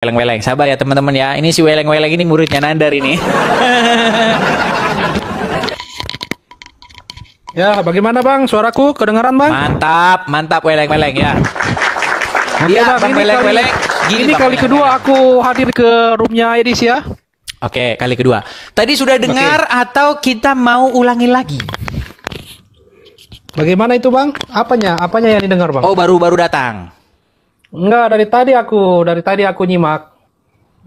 Weleng-weleng, sabar ya teman-teman ya. Ini si weleng-weleng ini muridnya Nandar ini. Ya, bagaimana Bang? Suaraku kedengaran Bang? Mantap, mantap weleng-weleng ya. Iya, Bang weleng-weleng. Ini kali kedua aku hadir ke roomnya Edis ya. Oke, kali kedua. Tadi sudah dengar atau kita mau ulangi lagi? Bagaimana itu Bang? Apanya? Apanya yang didengar Bang? Oh, baru-baru datang. Enggak, dari tadi aku nyimak.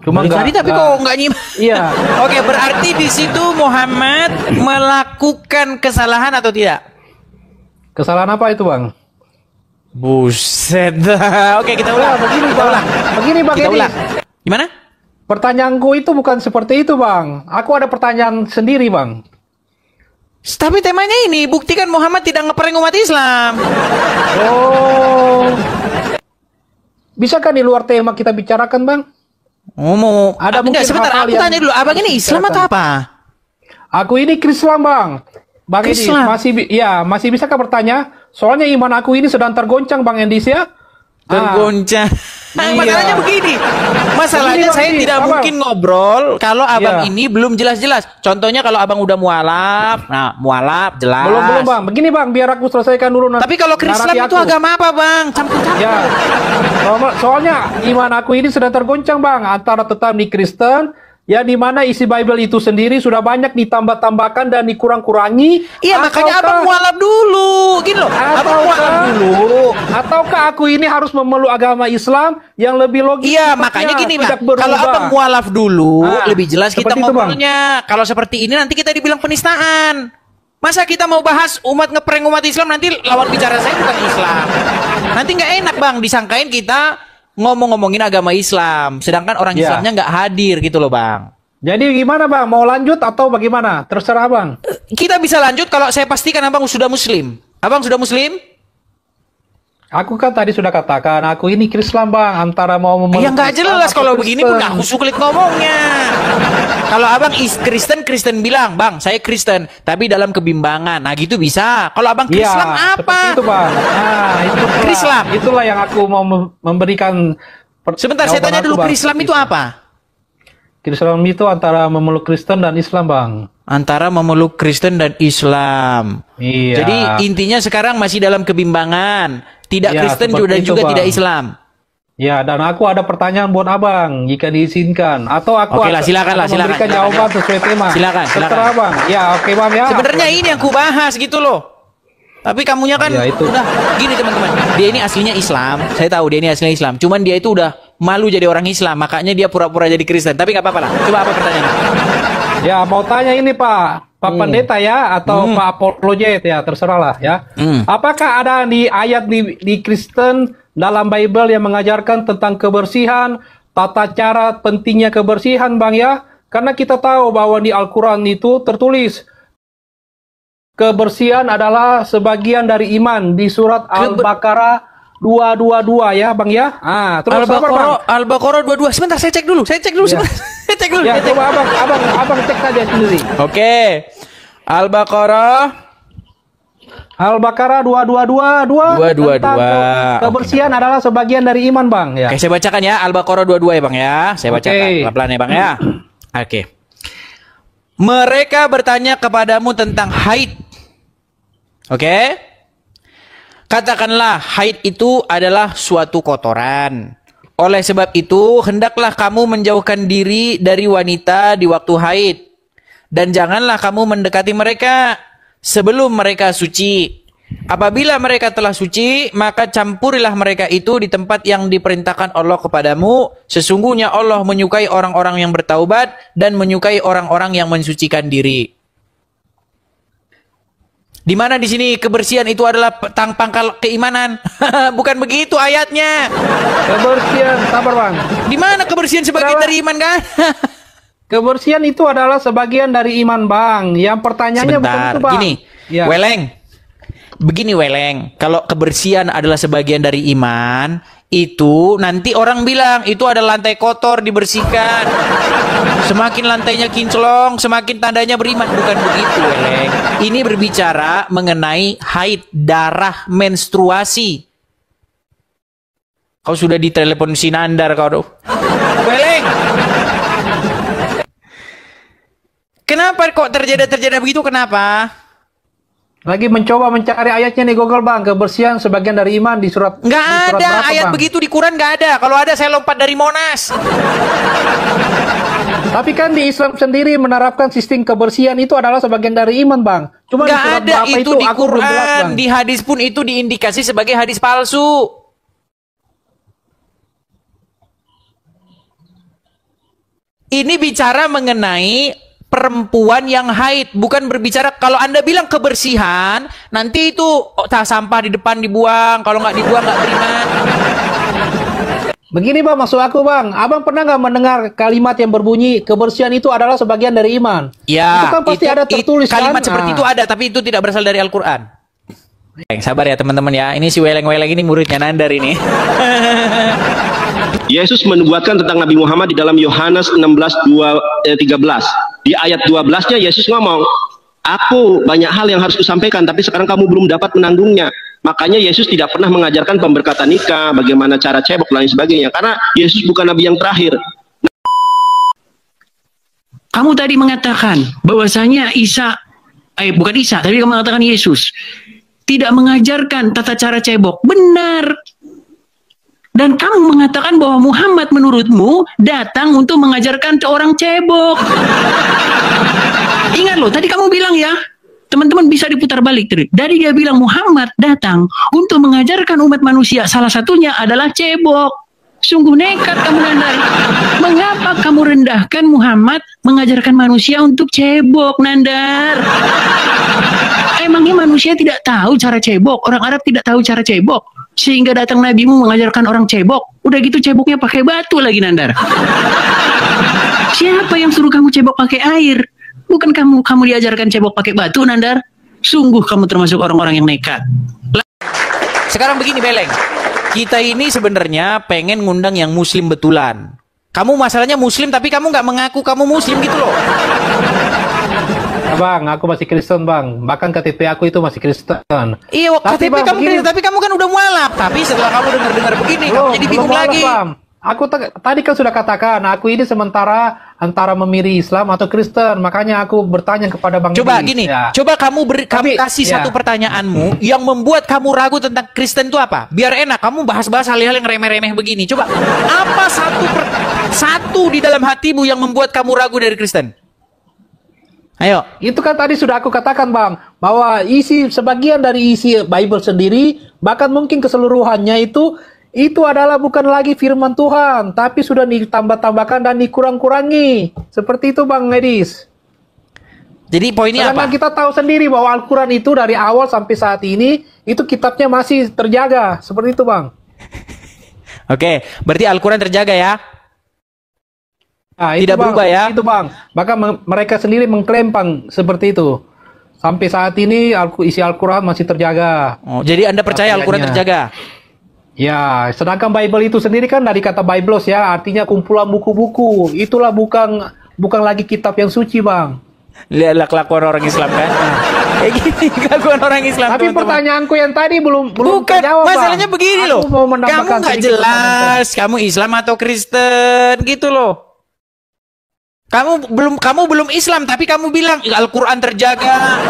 Cuma Tadi tapi kok nggak nyimak? Iya. Oke, berarti di situ Muhammad melakukan kesalahan atau tidak? Kesalahan apa itu Bang? Buset. Oke, kita ulang. Begini Kita Bang. ulang. Begini Bang Kita Edis. ulang. Gimana? Pertanyaanku itu bukan seperti itu Bang. Aku ada pertanyaan sendiri Bang. Tapi temanya ini buktikan Muhammad tidak ngeprank umat Islam. Oh. Bisakah di luar tema kita bicarakan Bang? Ngomong. Ada mungkin sebentar, hal-hal aku yang tanya dulu, abang ini Islam atau apa? Aku ini Krislam Bang. Bang Edis Islam. masih bisakah bertanya? Soalnya iman aku ini sedang tergoncang Bang Edis ya. Tergoncang. Iya. Masalahnya begini. Masalahnya Begini, saya Bang, tidak apa? mungkin ngobrol kalau abang Iya. ini belum jelas-jelas. Contohnya kalau abang udah mualaf, nah mualaf jelas. Belum Bang. Begini Bang, biar aku selesaikan dulu Tapi kalau Islam narasi itu aku. agama apa bang? Campur-campur. Ya. Soalnya iman aku ini sedang tergoncang Bang antara tetap di Kristen ya, di mana isi Bible itu sendiri sudah banyak ditambah-tambahkan dan dikurang-kurangi. Iya, makanya abang mualaf dulu. Gini loh, abang mualaf dulu. Ataukah aku ini harus memeluk agama Islam yang lebih logis? Iya, sifatnya, makanya gini tidak lah. berubah? Kalau abang mualaf dulu, lebih jelas kita seperti itu, Bang. ngobrolnya. Kalau seperti ini nanti kita dibilang penistaan. Masa kita mau bahas ngeprank umat Islam, nanti lawan bicara saya bukan Islam. Nanti nggak enak bang, disangkain kita ngomongin agama Islam, sedangkan orang Ya. Islamnya nggak hadir gitu loh bang. Jadi gimana Bang? Mau lanjut atau bagaimana? Terserah Bang. Kita bisa lanjut kalau saya pastikan abang sudah Muslim. Abang sudah Muslim? Aku kan tadi sudah katakan, aku ini Krislam Bang, antara mau memeluk Ya nggak Islam jelas atau kalau begini pun Kristen. aku sulit ngomongnya. Kalau abang Kristen bilang, bang saya Kristen, tapi dalam kebimbangan. Nah gitu bisa. Kalau abang Iya, Islam apa? seperti itu Bang. Nah, itu Krislam. Itulah yang aku mau memberikan. Sebentar saya tanya dulu, Islam itu apa? Krislam itu antara memeluk Kristen dan Islam Bang. Antara memeluk Kristen dan Islam. Iya. Jadi intinya sekarang masih dalam kebimbangan. Tidak Ya, Kristen seperti itu, juga Bang. tidak Islam. Ya, dan aku ada pertanyaan buat Abang, jika diizinkan. Atau aku Oke lah, silakan lah, silakan, memberikan silakan, jawaban ya. sesuai tema. Silakan. Terserah Bang. Ya, oke Bang ya. Sebenarnya ini yang ku bahas gitu loh. Tapi kamunya kan Ya, itu. udah gini teman-teman. Dia ini aslinya Islam. Saya tahu dia ini aslinya Islam. Cuman dia itu udah malu jadi orang Islam. Makanya dia pura-pura jadi Kristen. Tapi nggak apa-apa lah. Coba apa pertanyaannya? Ya, mau tanya ini Pak Pendeta ya, atau Pak Apologet ya, terserah lah ya. Apakah ada di ayat di Kristen dalam Bible yang mengajarkan tentang kebersihan, tata cara pentingnya kebersihan Bang ya? Karena kita tahu bahwa di Al-Quran itu tertulis, kebersihan adalah sebagian dari iman di surat Al-Baqarah 222 ya Bang ya. Terus apa, Bang? Al-Baqarah 22. Sebentar saya cek dulu. Sebentar. Saya cek dulu. Ya, coba abang cek saja sendiri. Oke. Al-Baqarah 222 tentang 222. kebersihan adalah sebagian dari iman Bang ya. Oke, saya bacakan ya Al-Baqarah 22 ya Bang ya. Saya bacakan pelan-pelan ya Bang ya. Oke. Mereka bertanya kepadamu tentang haid. Oke. Katakanlah haid itu adalah suatu kotoran. Oleh sebab itu, hendaklah kamu menjauhkan diri dari wanita di waktu haid. Dan janganlah kamu mendekati mereka sebelum mereka suci. Apabila mereka telah suci, maka campurilah mereka itu di tempat yang diperintahkan Allah kepadamu. Sesungguhnya Allah menyukai orang-orang yang bertaubat dan menyukai orang-orang yang mensucikan diri. Di mana di sini kebersihan itu adalah pangkal keimanan? Bukan begitu ayatnya. Kebersihan, sabar Bang. Di mana kebersihan sebagian dari iman kan? Kebersihan itu adalah sebagian dari iman Bang. Yang pertanyaannya bukan Sebentar, itu Bang. gini, Ya. Begini Weleng, kalau kebersihan adalah sebagian dari iman, itu nanti orang bilang itu ada lantai kotor dibersihkan. Semakin lantainya kinclong, semakin tandanya beriman. Bukan begitu Weleng. Ini berbicara mengenai haid, darah, menstruasi. Kau sudah ditelepon si Nandar kau tuh. Beleng. Kenapa kok terjadi begitu? Kenapa? Lagi mencoba mencari ayatnya nih Google bang, kebersihan sebagian dari iman di surat. Nggak di surat ada berapa, ayat bang? begitu di Quran, nggak ada. Kalau ada saya lompat dari Monas. Tapi kan di Islam sendiri menerapkan sistem kebersihan itu adalah sebagian dari iman bang. Cuma di Nggak surat ada berapa itu di aku belum jelas, Quran, bang. di hadis pun itu diindikasi sebagai hadis palsu. Ini bicara mengenai perempuan yang haid, bukan berbicara kalau Anda bilang kebersihan, nanti itu sampah di depan dibuang, kalau nggak dibuang nggak beriman. Begini bang, maksud aku bang, abang pernah nggak mendengar kalimat yang berbunyi kebersihan itu adalah sebagian dari iman? Ya, itu kan pasti ada tertulis kalimat kan? seperti itu ada, tapi itu tidak berasal dari Al-Quran. Sabar ya teman-teman ya, ini si Weleng-Weleng ini muridnya Nandar ini. Yesus menubuatkan tentang Nabi Muhammad di dalam Yohanes 16:13. Di ayat 12-nya Yesus ngomong, aku banyak hal yang harus kusampaikan, tapi sekarang kamu belum dapat menanggungnya. Makanya Yesus tidak pernah mengajarkan pemberkatan nikah, bagaimana cara cebok, dan lain sebagainya. Karena Yesus bukan Nabi yang terakhir. Kamu tadi mengatakan bahwasanya bukan Isa, tapi kamu mengatakan Yesus tidak mengajarkan tata cara cebok. Benar. Dan kamu mengatakan bahwa Muhammad menurutmu datang untuk mengajarkan orang cebok. Ingat loh, tadi kamu bilang ya, teman-teman bisa diputar balik. Dari dia bilang Muhammad datang untuk mengajarkan umat manusia, salah satunya adalah cebok. Sungguh nekat kamu Nandar. Mengapa kamu rendahkan Muhammad mengajarkan manusia untuk cebok, Nandar? Emangnya manusia tidak tahu cara cebok? Orang Arab tidak tahu cara cebok? Sehingga datang nabimu mengajarkan orang cebok. Udah gitu ceboknya pakai batu lagi, Nandar. Siapa yang suruh kamu cebok pakai air? Bukan kamu diajarkan cebok pakai batu, Nandar. Sungguh kamu termasuk orang-orang yang nekat. Sekarang begini Beleng, kita ini sebenarnya pengen ngundang yang muslim betulan. Kamu masalahnya muslim tapi kamu nggak mengaku kamu muslim gitu loh. Bang, aku masih Kristen bang. Bahkan KTP aku itu masih Kristen. Iya, KTP bang, kamu Kristen, tapi kamu kan udah mualaf. Tapi setelah kamu dengar begini, kamu jadi bingung lagi. Bang. Aku tadi kan sudah katakan, aku ini sementara antara memilih Islam atau Kristen. Makanya aku bertanya kepada Bang Coba Edis, gini, ya. coba kamu kasih satu pertanyaanmu yang membuat kamu ragu tentang Kristen itu apa? Biar enak, kamu bahas-bahas hal-hal yang remeh-remeh begini. Coba, apa satu di dalam hatimu yang membuat kamu ragu dari Kristen? Ayo. Itu kan tadi sudah aku katakan bang, bahwa sebagian dari isi Bible sendiri, bahkan mungkin keseluruhannya itu adalah bukan lagi firman Tuhan, tapi sudah ditambah-tambahkan dan dikurang-kurangi. Seperti itu Bang Edis. Jadi poinnya apa? Kita tahu sendiri bahwa Al-Quran itu dari awal sampai saat ini, itu kitabnya masih terjaga. Seperti itu Bang. Oke, berarti Al-Quran terjaga ya? Nah, tidak bang, berubah ya? Itu Bang. Bahkan mereka sendiri mengklaim Bang, seperti itu. Sampai saat ini isi Al-Quran masih terjaga. Oh, jadi Anda percaya Al-Quran terjaga? Ya, sedangkan Bible itu sendiri kan dari kata Biblos ya, artinya kumpulan buku-buku. Itulah bukan lagi kitab yang suci, Bang. Lihatlah kelakuan orang Islam kan. Kayak gini kelakuan orang Islam. Tapi teman-teman. pertanyaanku yang tadi belum Bukan, terjawab, masalahnya Bang. begini loh. Kamu nggak jelas, kamu Islam atau Kristen gitu loh. Kamu belum Islam tapi kamu bilang Al-Quran terjaga.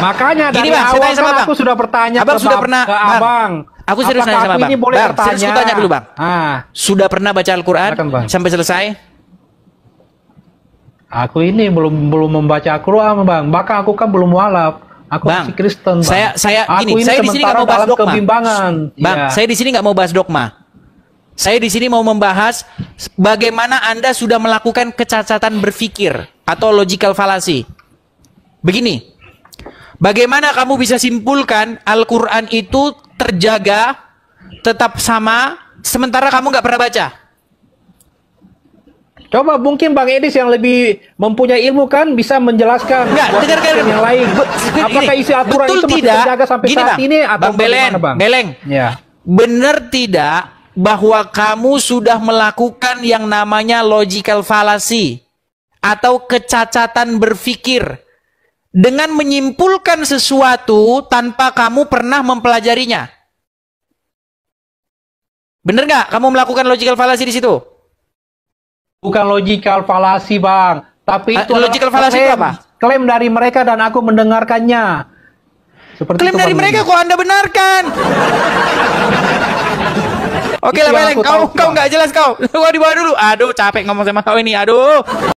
Makanya dari Bang, awal sama kan Bang. aku sudah bertanya Abang ke sudah pernah, ke Abang. Aku serius nanya sama Bang. Bang, serius aku tanya dulu Bang. Sudah pernah baca Al-Quran sampai selesai? Aku ini belum membaca Al-Quran Bang. Bahkan aku kan belum mualaf. Aku masih Kristen Bang. Saya di sini nggak mau bahas dogma. Kebimbangan. Bang, Ya. saya di sini nggak mau bahas dogma. Saya di sini mau membahas bagaimana Anda sudah melakukan kecacatan berpikir atau logical fallacy. Begini, bagaimana kamu bisa simpulkan Al-Quran itu terjaga, tetap sama, sementara kamu nggak pernah baca? Coba mungkin Bang Edis yang lebih mempunyai ilmu kan bisa menjelaskan yang lain. Apakah isi Al-Quran itu masih terjaga sampai saat ini atau Bang Beleng, Bang? Beleng, ya. Benar tidak bahwa kamu sudah melakukan yang namanya logical fallacy atau kecacatan berpikir dengan menyimpulkan sesuatu tanpa kamu pernah mempelajarinya? Bener nggak kamu melakukan logical fallacy di situ? bukan logical fallacy, Bang. Tapi itu logical fallacy itu apa? Klaim dari mereka dan aku mendengarkannya. Seperti Klaim itu, dari Bang. mereka kok Anda benarkan? Oke lah, Beleng. Kau nggak jelas kau. Gua di bawah dulu. Aduh, capek ngomong sama kau ini. Aduh.